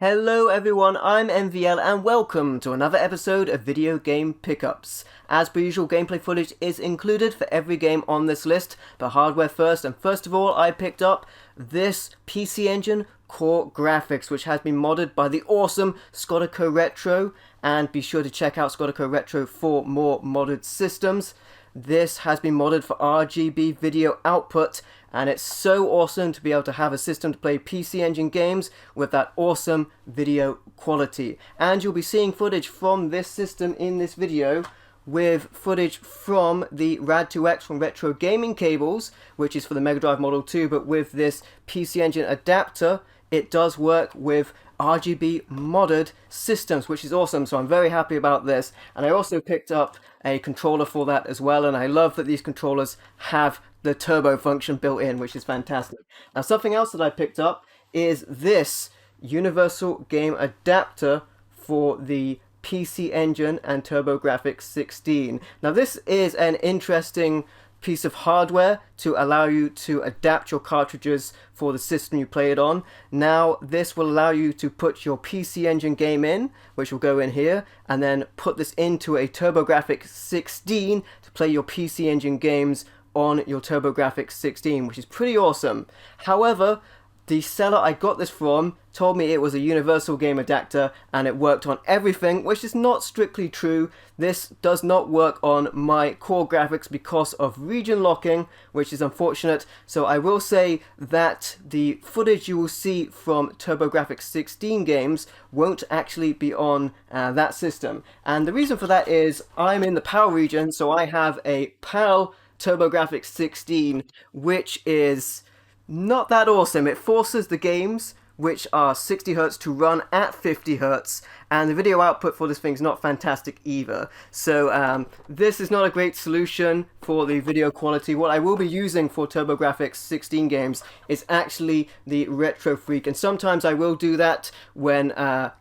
Hello everyone, I'm MVL and welcome to another episode of Video Game Pickups. As per usual, gameplay footage is included for every game on this list, but hardware first, and first of all I picked up this PC Engine Core Graphics, which has been modded by the awesome Scodico Retro, and be sure to check out Scodico Retro for more modded systems. This has been modded for RGB video output, and it's so awesome to be able to have a system to play PC Engine games with that awesome video quality. And you'll be seeing footage from this system in this video, with footage from the Rad2X from Retro Gaming Cables, which is for the Mega Drive Model 2, but with this PC Engine adapter, it does work with RGB modded systems, which is awesome, so I'm very happy about this. And I also picked up a controller for that as well, and I love that these controllers have the turbo function built in, which is fantastic. Now, something else that I picked up is this universal game adapter for the PC Engine and TurboGrafx 16. Now, this is an interesting piece of hardware to allow you to adapt your cartridges for the system you play it on. Now, this will allow you to put your PC Engine game in, which will go in here, and then put this into a TurboGrafx 16 to play your PC Engine games on your TurboGrafx 16, which is pretty awesome. However, the seller I got this from told me it was a universal game adapter and it worked on everything, which is not strictly true. This does not work on my core graphics because of region locking, which is unfortunate. So I will say that the footage you will see from TurboGrafx 16 games won't actually be on that system. And the reason for that is I'm in the PAL region, so I have a PAL TurboGrafx 16, which is not that awesome. It forces the games, which are 60 Hz, to run at 50 Hz, and the video output for this thing is not fantastic either. So this is not a great solution for the video quality. What I will be using for TurboGrafx 16 games is actually the Retro Freak, and sometimes I will do that when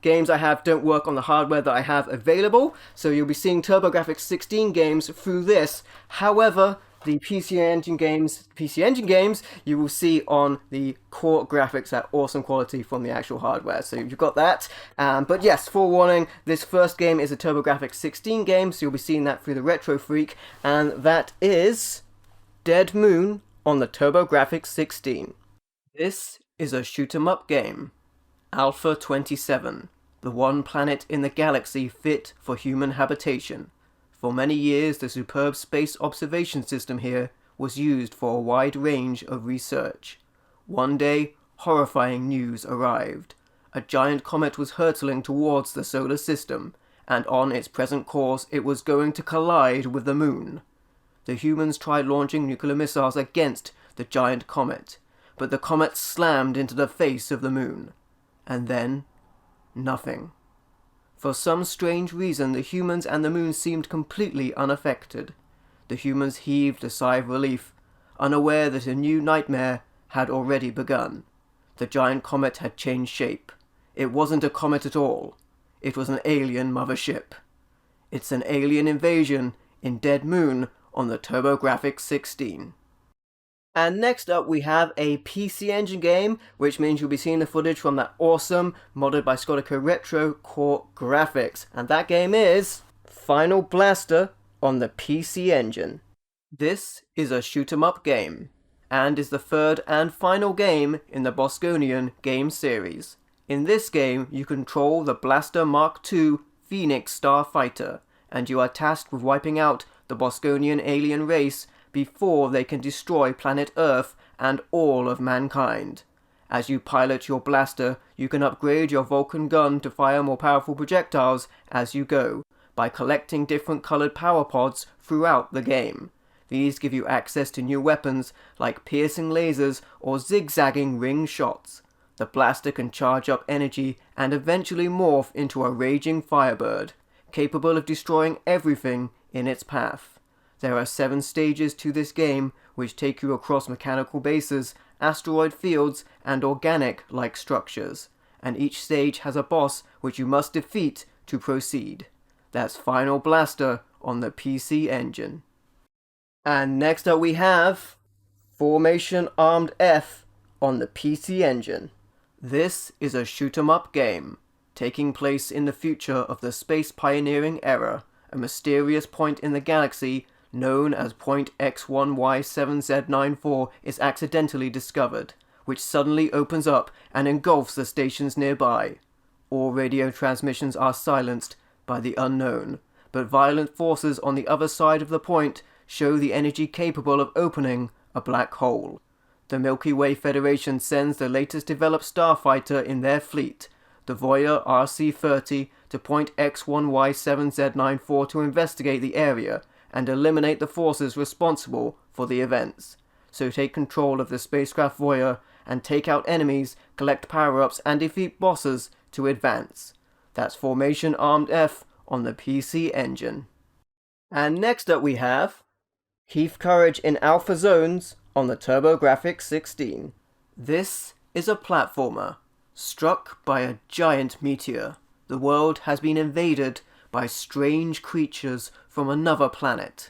games I have don't work on the hardware that I have available. So you'll be seeing TurboGrafx 16 games through this. However, the PC Engine games, you will see on the core graphics at awesome quality from the actual hardware. So you've got that. But yes, forewarning, this first game is a TurboGrafx 16 game, so you'll be seeing that through the Retro Freak, and that is Ded Moon on the TurboGrafx 16. This is a shoot-'em-up game. Alpha 27, the one planet in the galaxy fit for human habitation. For many years, the superb space observation system here was used for a wide range of research. One day, horrifying news arrived. A giant comet was hurtling towards the solar system, and on its present course it was going to collide with the moon. The humans tried launching nuclear missiles against the giant comet, but the comet slammed into the face of the moon. And then, nothing. For some strange reason, the humans and the moon seemed completely unaffected. The humans heaved a sigh of relief, unaware that a new nightmare had already begun. The giant comet had changed shape. It wasn't a comet at all. It was an alien mothership. It's an alien invasion in Ded Moon on the TurboGrafx 16. And next up we have a PC Engine game, which means you'll be seeing the footage from that awesome, modded by Scodico Retro Core Graphics. And that game is Final Blaster on the PC Engine. This is a shoot-'em-up game, and is the third and final game in the Bosconian game series. In this game, you control the Blaster Mark II Phoenix Starfighter, and you are tasked with wiping out the Bosconian alien race before they can destroy planet Earth and all of mankind. As you pilot your blaster, you can upgrade your Vulcan gun to fire more powerful projectiles as you go, by collecting different colored power pods throughout the game. These give you access to new weapons like piercing lasers or zigzagging ring shots. The blaster can charge up energy and eventually morph into a raging firebird, capable of destroying everything in its path. There are 7 stages to this game, which take you across mechanical bases, asteroid fields, and organic-like structures, and each stage has a boss which you must defeat to proceed. That's Final Blaster on the PC Engine. And next up we have Formation Armed F on the PC Engine. This is a shoot-'em-up game, taking place in the future of the space pioneering era. A mysterious point in the galaxy, known as Point X1Y7Z94, is accidentally discovered, which suddenly opens up and engulfs the stations nearby. All radio transmissions are silenced by the unknown, but violent forces on the other side of the point show the energy capable of opening a black hole. The Milky Way Federation sends the latest developed starfighter in their fleet, the Voyager RC-30, to Point X1Y7Z94 to investigate the area and eliminate the forces responsible for the events. So take control of the spacecraft Voyager and take out enemies, collect power-ups, and defeat bosses to advance. That's Formation Armed F on the PC Engine. And next up we have Keith Courage in Alpha Zones on the TurboGrafx 16. This is a platformer. Struck by a giant meteor, the world has been invaded by strange creatures from another planet.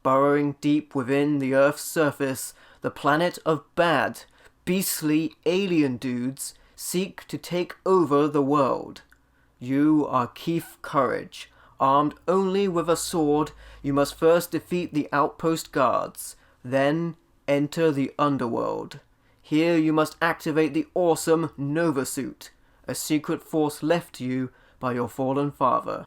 Burrowing deep within the Earth's surface, the planet of bad, beastly alien dudes seek to take over the world. You are Keith Courage. Armed only with a sword, you must first defeat the outpost guards, then enter the underworld. Here you must activate the awesome Nova Suit, a secret force left to you by your fallen father.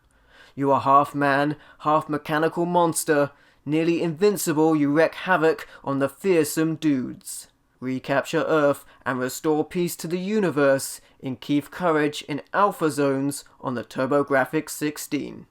You are half man, half mechanical monster. Nearly invincible, you wreak havoc on the fearsome dudes. Recapture Earth and restore peace to the universe in Keith Courage in Alpha Zones on the TurboGrafx 16.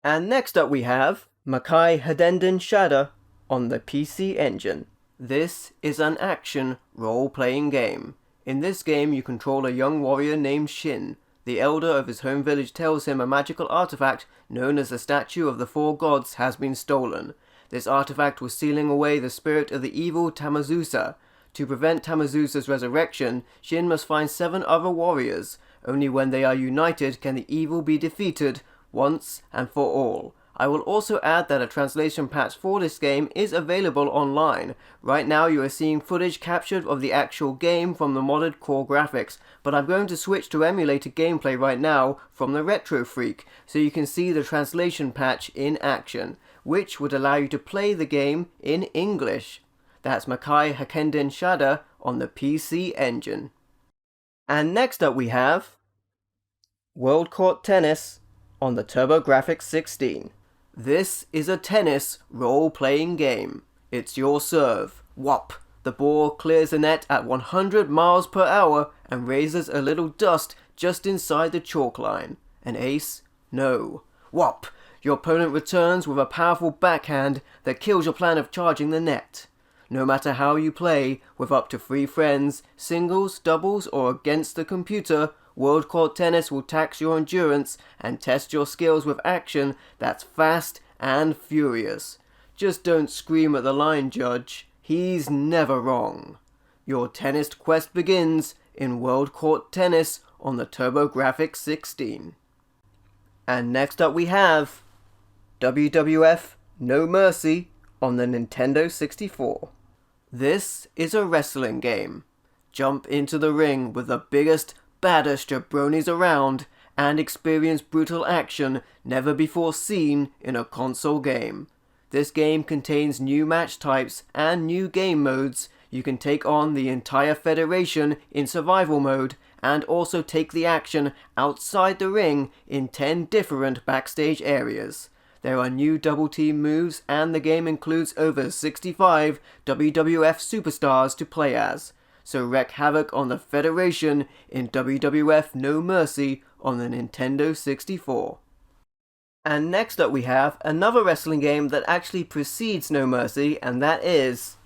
And next up we have Maki Hadenshin Shada on the PC Engine. This is an action role-playing game. In this game you control a young warrior named Shin. The elder of his home village tells him a magical artifact known as the Statue of the Four Gods has been stolen. This artifact was sealing away the spirit of the evil Tamazusa. To prevent Tamazusa's resurrection, Shin must find 7 other warriors. Only when they are united can the evil be defeated once and for all. I will also add that a translation patch for this game is available online. Right now you are seeing footage captured of the actual game from the modded core graphics, but I'm going to switch to emulated gameplay right now from the Retro Freak, so you can see the translation patch in action, which would allow you to play the game in English. That's Maki Hadenshin Shada on the PC Engine. And next up we have World Court Tennis on the TurboGrafx 16. This is a tennis role-playing game. It's your serve. Whop! The ball clears the net at 100 miles per hour and raises a little dust just inside the chalk line. An ace? No. Whop! Your opponent returns with a powerful backhand that kills your plan of charging the net. No matter how you play, with up to 3 friends, singles, doubles, or against the computer, World Court Tennis will tax your endurance and test your skills with action that's fast and furious. Just don't scream at the line judge. He's never wrong. Your tennis quest begins in World Court Tennis on the TurboGrafx 16. And next up we have WWF No Mercy on the Nintendo 64. This is a wrestling game. Jump into the ring with the biggest, baddest jabronis around and experience brutal action never before seen in a console game. This game contains new match types and new game modes. You can take on the entire federation in survival mode and also take the action outside the ring in 10 different backstage areas. There are new double team moves and the game includes over 65 WWF superstars to play as. So wreak havoc on the Federation in WWF No Mercy on the Nintendo 64. And next up we have another wrestling game that actually precedes No Mercy, and that is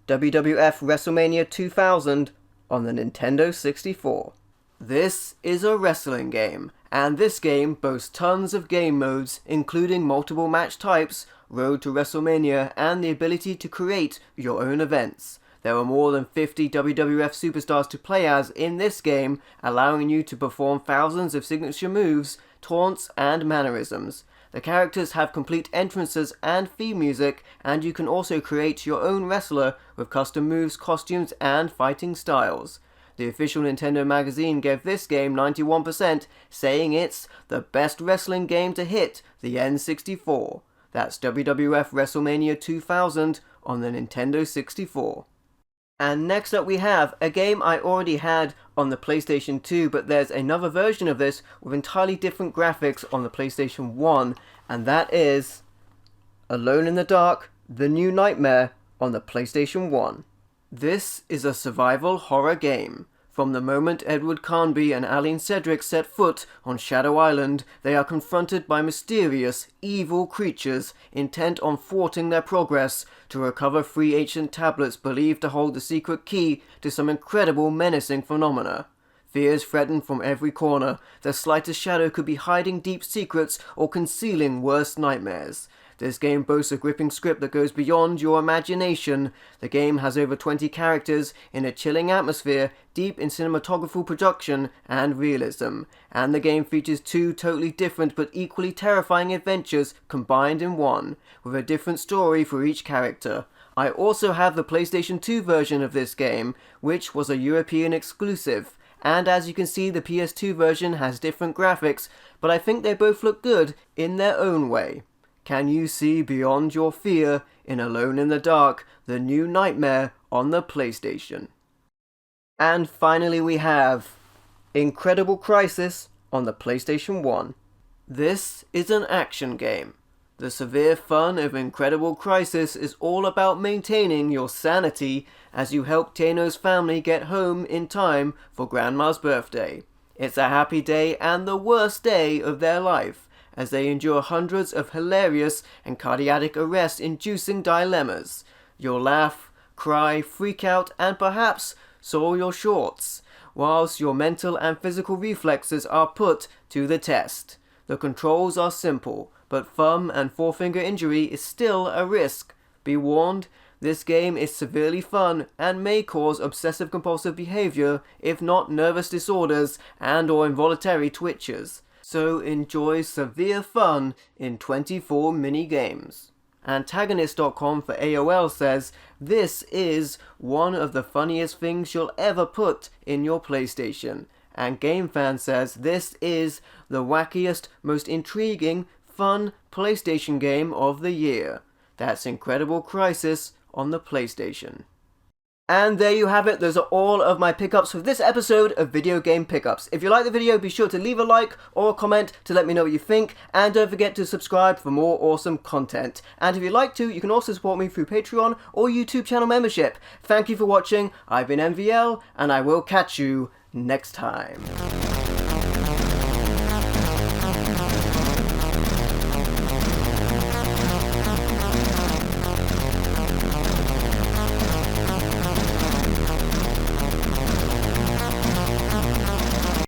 WWF Wrestlemania 2000 on the Nintendo 64. This is a wrestling game, and this game boasts tons of game modes, including multiple match types, Road to WrestleMania, and the ability to create your own events. There are more than 50 WWF superstars to play as in this game, allowing you to perform thousands of signature moves, taunts, and mannerisms. The characters have complete entrances and theme music, and you can also create your own wrestler with custom moves, costumes, and fighting styles. The official Nintendo magazine gave this game 91%, saying it's the best wrestling game to hit the N64. That's WWF Wrestlemania 2000 on the Nintendo 64. And next up we have a game I already had on the PlayStation 2, but there's another version of this with entirely different graphics on the PlayStation 1, and that is Alone in the Dark, The New Nightmare on the PlayStation 1. This is a survival horror game. From the moment Edward Carnby and Aline Cedric set foot on Shadow Island, they are confronted by mysterious, evil creatures intent on thwarting their progress to recover 3 ancient tablets believed to hold the secret key to some incredible menacing phenomena. Fears threaten from every corner. The slightest shadow could be hiding deep secrets or concealing worst nightmares. This game boasts a gripping script that goes beyond your imagination. The game has over 20 characters in a chilling atmosphere, deep in cinematographical production and realism. And the game features 2 totally different but equally terrifying adventures combined in one, with a different story for each character. I also have the PlayStation 2 version of this game, which was a European exclusive. And as you can see, the PS2 version has different graphics, but I think they both look good in their own way. Can you see beyond your fear in Alone in the Dark, The New Nightmare on the PlayStation? And finally we have Incredible Crisis on the PlayStation 1. This is an action game. The severe fun of Incredible Crisis is all about maintaining your sanity as you help Teno's family get home in time for Grandma's birthday. It's a happy day and the worst day of their life, as they endure hundreds of hilarious and cardiac arrest-inducing dilemmas. You'll laugh, cry, freak out, and perhaps soil your shorts, whilst your mental and physical reflexes are put to the test. The controls are simple, but thumb and forefinger injury is still a risk. Be warned, this game is severely fun and may cause obsessive-compulsive behavior, if not nervous disorders and or involuntary twitches. So enjoy severe fun in 24 mini-games. Antagonist.com for AOL says, this is one of the funniest things you'll ever put in your PlayStation. And GameFan says, this is the wackiest, most intriguing, fun PlayStation game of the year. That's Incredible Crisis on the PlayStation. And there you have it, those are all of my pickups for this episode of Video Game Pickups. If you like the video, be sure to leave a like or a comment to let me know what you think, and don't forget to subscribe for more awesome content. And if you'd like to, you can also support me through Patreon or YouTube channel membership. Thank you for watching, I've been MVL, and I will catch you next time.